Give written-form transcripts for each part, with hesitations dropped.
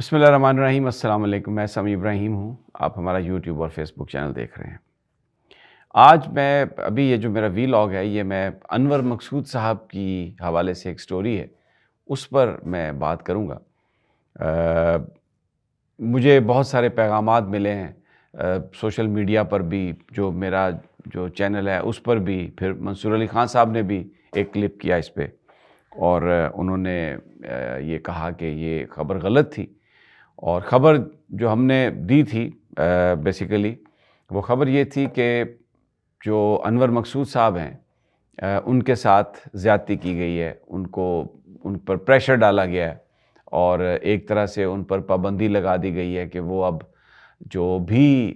بسم اللہ الرحمن الرحیم۔ السلام علیکم، میں سمیع ابراہیم ہوں۔ آپ ہمارا یوٹیوب اور فیس بک چینل دیکھ رہے ہیں۔ آج میں ابھی یہ جو میرا ویلاگ ہے یہ میں انور مقصود صاحب کی حوالے سے ایک سٹوری ہے اس پر میں بات کروں گا۔ مجھے بہت سارے پیغامات ملے ہیں سوشل میڈیا پر بھی، جو میرا جو چینل ہے اس پر بھی، پھر منصور علی خان صاحب نے بھی ایک کلپ کیا اس پہ، اور انہوں نے یہ کہا کہ یہ خبر غلط تھی، اور خبر جو ہم نے دی تھی بیسیکلی وہ خبر یہ تھی کہ جو انور مقصود صاحب ہیں ان کے ساتھ زیادتی کی گئی ہے، ان پر پریشر ڈالا گیا ہے، اور ایک طرح سے ان پر پابندی لگا دی گئی ہے کہ وہ اب جو بھی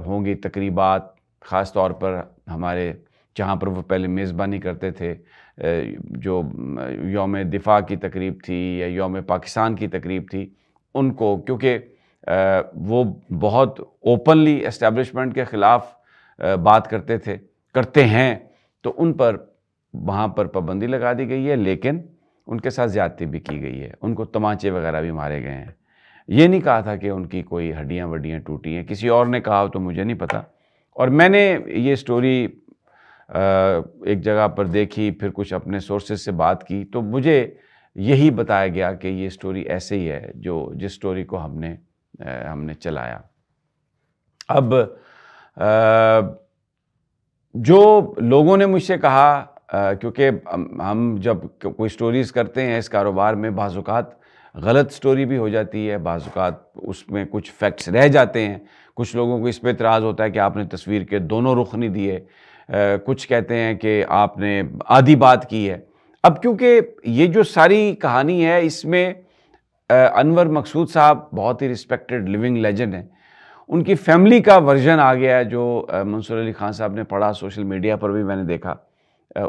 ہوں گی تقریبات، خاص طور پر ہمارے جہاں پر وہ پہلے میزبانی کرتے تھے، جو یوم دفاع کی تقریب تھی یا یوم پاکستان کی تقریب تھی، ان کو کیونکہ وہ بہت اوپنلی اسٹیبلشمنٹ کے خلاف بات کرتے ہیں، تو ان پر وہاں پر پابندی لگا دی گئی ہے، لیکن ان کے ساتھ زیادتی بھی کی گئی ہے، ان کو تمانچے وغیرہ بھی مارے گئے ہیں۔ یہ نہیں کہا تھا کہ ان کی کوئی ہڈیاں وڈیاں ٹوٹی ہیں، کسی اور نے کہا تو مجھے نہیں پتا، اور میں نے یہ سٹوری ایک جگہ پر دیکھی، پھر کچھ اپنے سورسز سے بات کی، تو مجھے یہی بتایا گیا کہ یہ سٹوری ایسے ہی ہے جس سٹوری کو ہم نے چلایا۔ اب جو لوگوں نے مجھ سے کہا، کیونکہ ہم جب کوئی سٹوریز کرتے ہیں اس کاروبار میں، بعض اوقات غلط سٹوری بھی ہو جاتی ہے، بعض اوقات اس میں کچھ فیکٹس رہ جاتے ہیں، کچھ لوگوں کو اس پہ اعتراض ہوتا ہے کہ آپ نے تصویر کے دونوں رخ نہیں دیے، کچھ کہتے ہیں کہ آپ نے آدھی بات کی ہے۔ اب کیونکہ یہ جو ساری کہانی ہے اس میں انور مقصود صاحب بہت ہی رسپیکٹڈ لیونگ لیجنڈ ہیں، ان کی فیملی کا ورژن آ گیا ہے جو منصور علی خان صاحب نے پڑھا، سوشل میڈیا پر بھی میں نے دیکھا،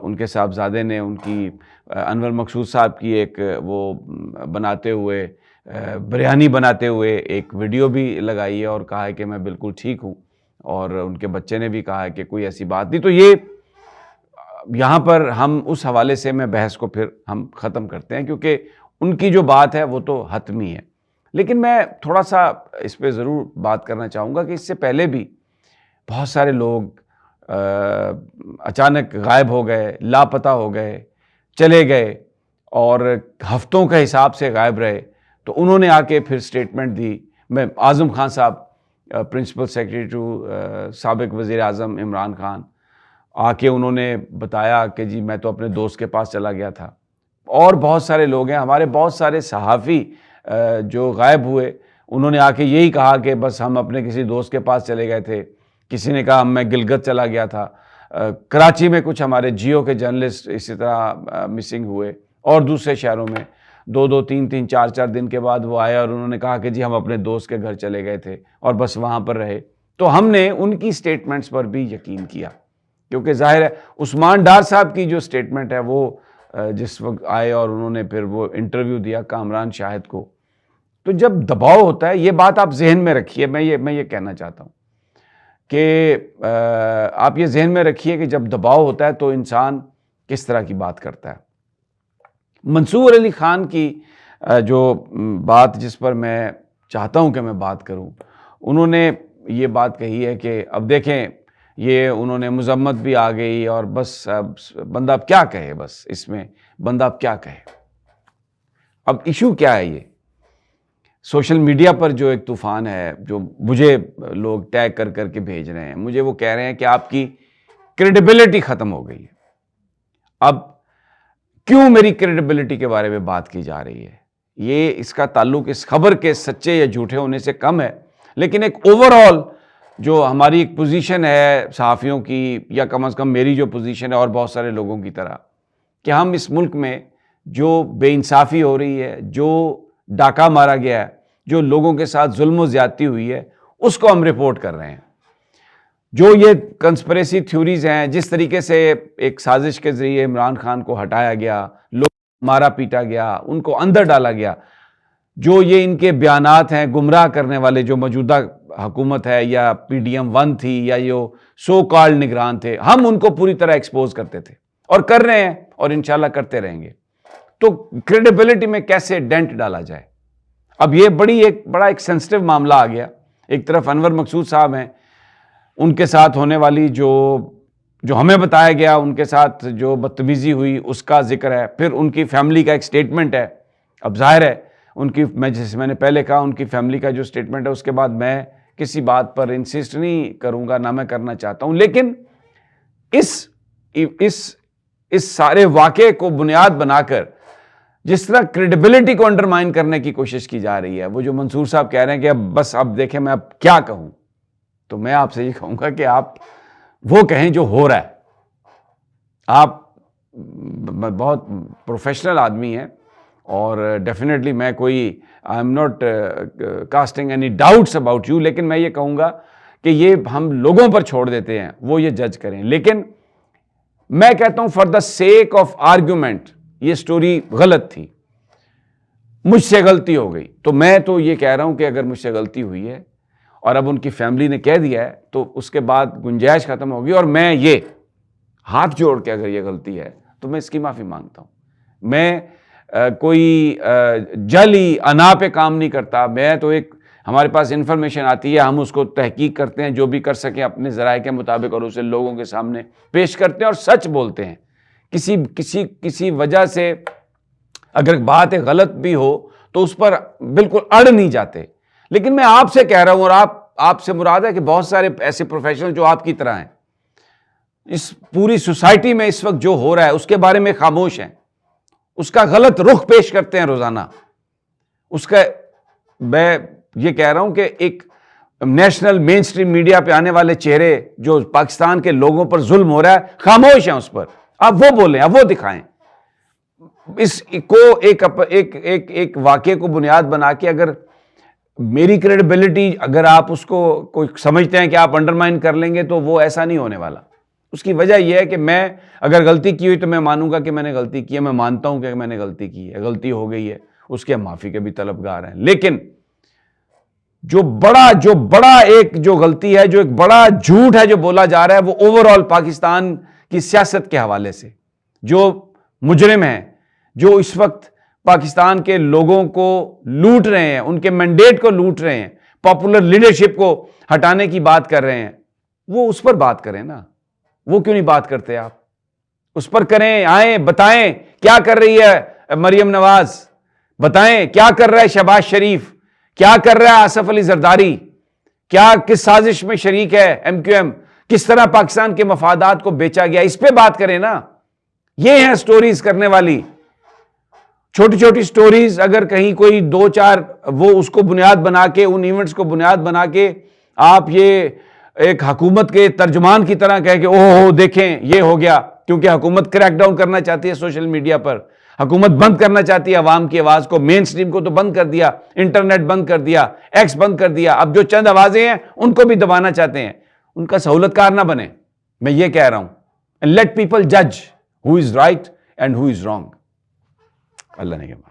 ان کے صاحبزادے نے ان کی انور مقصود صاحب کی ایک وہ بناتے ہوئے بریانی بناتے ہوئے ایک ویڈیو بھی لگائی ہے، اور کہا ہے کہ میں بالکل ٹھیک ہوں، اور ان کے بچے نے بھی کہا ہے کہ کوئی ایسی بات نہیں۔ تو یہ یہاں پر ہم اس حوالے سے میں بحث کو پھر ہم ختم کرتے ہیں، کیونکہ ان کی جو بات ہے وہ تو حتمی ہے، لیکن میں تھوڑا سا اس پہ ضرور بات کرنا چاہوں گا کہ اس سے پہلے بھی بہت سارے لوگ اچانک غائب ہو گئے، لاپتہ ہو گئے، چلے گئے، اور ہفتوں کے حساب سے غائب رہے، تو انہوں نے آ کے پھر سٹیٹمنٹ دی۔ میں اعظم خان صاحب، پرنسپل سیکریٹری ٹو سابق وزیر اعظم عمران خان، آ کے انہوں نے بتایا کہ جی میں تو اپنے دوست کے پاس چلا گیا تھا، اور بہت سارے لوگ ہیں، ہمارے بہت سارے صحافی جو غائب ہوئے، انہوں نے آ کے یہی کہا کہ بس ہم اپنے کسی دوست کے پاس چلے گئے تھے، کسی نے کہا میں گلگت چلا گیا تھا، کراچی میں کچھ ہمارے جیو کے جرنلسٹ اسی طرح مسنگ ہوئے، اور دوسرے شہروں میں دو تین چار دن کے بعد وہ آئے اور انہوں نے کہا کہ جی ہم اپنے دوست کے گھر چلے گئے تھے اور بس وہاں پر رہے۔ تو ہم نے ان کی سٹیٹمنٹس پر بھی یقین کیا، کیونکہ ظاہر ہے عثمان ڈار صاحب کی جو سٹیٹمنٹ ہے وہ جس وقت آئے اور انہوں نے پھر وہ انٹرویو دیا کامران شاہد کو، تو جب دباؤ ہوتا ہے، یہ بات آپ ذہن میں رکھیے، میں یہ کہنا چاہتا ہوں کہ آپ یہ ذہن میں رکھیے کہ جب دباؤ ہوتا ہے تو انسان کس طرح کی بات کرتا ہے۔ منصور علی خان کی جو بات جس پر میں چاہتا ہوں کہ میں بات کروں، انہوں نے یہ بات کہی ہے کہ اب دیکھیں یہ انہوں نے مذمت بھی آ گئی، اور بس بندہ اب کیا کہے، بس اس میں بندہ اب کیا کہے۔ اب ایشو کیا ہے؟ یہ سوشل میڈیا پر جو ایک طوفان ہے، جو مجھے لوگ ٹیگ کر کے بھیج رہے ہیں، مجھے وہ کہہ رہے ہیں کہ آپ کی کریڈیبلٹی ختم ہو گئی ہے۔ اب کیوں میری کریڈیبلٹی کے بارے میں بات کی جا رہی ہے؟ یہ اس کا تعلق اس خبر کے سچے یا جھوٹے ہونے سے کم ہے، لیکن ایک اوور آل جو ہماری ایک پوزیشن ہے صحافیوں کی، یا کم از کم میری جو پوزیشن ہے اور بہت سارے لوگوں کی طرح، کہ ہم اس ملک میں جو بے انصافی ہو رہی ہے، جو ڈاکہ مارا گیا ہے، جو لوگوں کے ساتھ ظلم و زیادتی ہوئی ہے، اس کو ہم رپورٹ کر رہے ہیں۔ جو یہ کنسپریسی تھیوریز ہیں، جس طریقے سے ایک سازش کے ذریعے عمران خان کو ہٹایا گیا، لوگ مارا پیٹا گیا، ان کو اندر ڈالا گیا، جو یہ ان کے بیانات ہیں گمراہ کرنے والے، جو موجودہ حکومت ہے یا پی ڈی ایم 1 تھی یا یہ سو کالڈ نگران تھے، ہم ان کو پوری طرح ایکسپوز کرتے تھے اور کر رہے ہیں، اور انشاءاللہ کرتے رہیں گے۔ تو کریڈیبلٹی میں کیسے ڈینٹ ڈالا جائے؟ اب یہ بڑا ایک سینسٹیو معاملہ آ گیا. ایک طرف انور مقصود صاحب ہیں, ان کے ساتھ ہونے والی جو ہمیں بتایا گیا, ان کے ساتھ جو بدتمیزی ہوئی اس کا ذکر ہے, پھر ان کی فیملی کا ایک سٹیٹمنٹ ہے. اب ظاہر ہے جیسے میں نے پہلے کہا, ان کی فیملی کا جو سٹیٹمنٹ ہے اس کے بعد میں کسی بات پر انسسٹ نہیں کروں گا, نہ میں کرنا چاہتا ہوں. لیکن اس سارے واقعے کو بنیاد بنا کر جس طرح کریڈیبلٹی کو انڈرمائن کرنے کی کوشش کی جا رہی ہے, وہ جو منصور صاحب کہہ رہے ہیں کہ اب دیکھیں میں اب کیا کہوں, تو میں آپ سے یہ کہوں گا کہ آپ وہ کہیں جو ہو رہا ہے. آپ بہت پروفیشنل آدمی ہیں اور ڈیفینیٹلی میں I am not casting any doubts about you, لیکن میں یہ کہوں گا کہ یہ ہم لوگوں پر چھوڑ دیتے ہیں, وہ یہ جج کریں. لیکن میں کہتا ہوں for the sake of argument یہ سٹوری غلط تھی, مجھ سے غلطی ہو گئی, تو میں تو یہ کہہ رہا ہوں کہ اگر مجھ سے غلطی ہوئی ہے اور اب ان کی فیملی نے کہہ دیا ہے تو اس کے بعد گنجائش ختم ہوگی, اور میں یہ ہاتھ جوڑ کے اگر یہ غلطی ہے تو میں اس کی معافی مانگتا ہوں. میں کوئی جلی انا پہ کام نہیں کرتا. میں تو ہمارے پاس انفارمیشن آتی ہے, ہم اس کو تحقیق کرتے ہیں, جو بھی کر سکیں اپنے ذرائع کے مطابق, اور اسے لوگوں کے سامنے پیش کرتے ہیں اور سچ بولتے ہیں. کسی وجہ سے اگر بات غلط بھی ہو تو اس پر بالکل اڑ نہیں جاتے. لیکن میں آپ سے کہہ رہا ہوں, اور آپ سے مراد ہے کہ بہت سارے ایسے پروفیشنل جو آپ کی طرح ہیں, اس پوری سوسائٹی میں اس وقت جو ہو رہا ہے اس کے بارے میں خاموش ہیں, اس کا غلط رخ پیش کرتے ہیں روزانہ. میں یہ کہہ رہا ہوں کہ ایک نیشنل مین سٹریم میڈیا پہ آنے والے چہرے جو پاکستان کے لوگوں پر ظلم ہو رہا ہے, خاموش ہیں اس پر. آپ وہ بولیں, آپ وہ دکھائیں. اس کو ایک واقعے کو بنیاد بنا کے اگر میری کریڈیبلٹی اگر آپ اس کو کوئی سمجھتے ہیں کہ آپ انڈرمائن کر لیں گے تو وہ ایسا نہیں ہونے والا. اس کی وجہ یہ ہے کہ میں اگر غلطی کی ہوئی تو میں مانوں گا کہ میں نے غلطی کی ہے, میں مانتا ہوں کہ میں نے غلطی کی ہے, غلطی ہو گئی ہے, اس کے معافی کے بھی طلبگار ہیں. لیکن جو بڑا ایک جو غلطی ہے, جو ایک بڑا جھوٹ ہے جو بولا جا رہا ہے, وہ اوور آل پاکستان کی سیاست کے حوالے سے جو مجرم ہیں, جو اس وقت پاکستان کے لوگوں کو لوٹ رہے ہیں, ان کے مینڈیٹ کو لوٹ رہے ہیں, پاپولر لیڈرشپ کو ہٹانے کی بات کر رہے ہیں, وہ اس پر بات کریں نا. وہ کیوں نہیں بات کرتے آپ؟ اس پر کریں, آئیں, بتائیں کیا کر رہی ہے مریم نواز, بتائیں کیا کر رہا ہے شہباز شریف, کیا کر رہا ہے آصف علی زرداری, کیا کس سازش میں شریک ہے ایم کیو ایم, کس طرح پاکستان کے مفادات کو بیچا گیا, اس پہ بات کریں نا. یہ ہیں سٹوریز کرنے والی, چھوٹی چھوٹی سٹوریز. اگر کہیں کوئی دو چار وہ اس کو بنیاد بنا کے, ان ایونٹس کو بنیاد بنا کے آپ یہ ایک حکومت کے ترجمان کی طرح کہہ کہ اوہ دیکھیں یہ ہو گیا, کیونکہ حکومت کریک ڈاؤن کرنا چاہتی ہے سوشل میڈیا پر, حکومت بند کرنا چاہتی ہے عوام کی آواز کو, مین سٹریم کو تو بند کر دیا, انٹرنیٹ بند کر دیا, ایکس بند کر دیا, اب جو چند آوازیں ہیں ان کو بھی دبانا چاہتے ہیں. ان کا سہولت کار نہ بنے, میں یہ کہہ رہا ہوں. لیٹ پیپل جج who is right and who is wrong. اللہ نے کہا.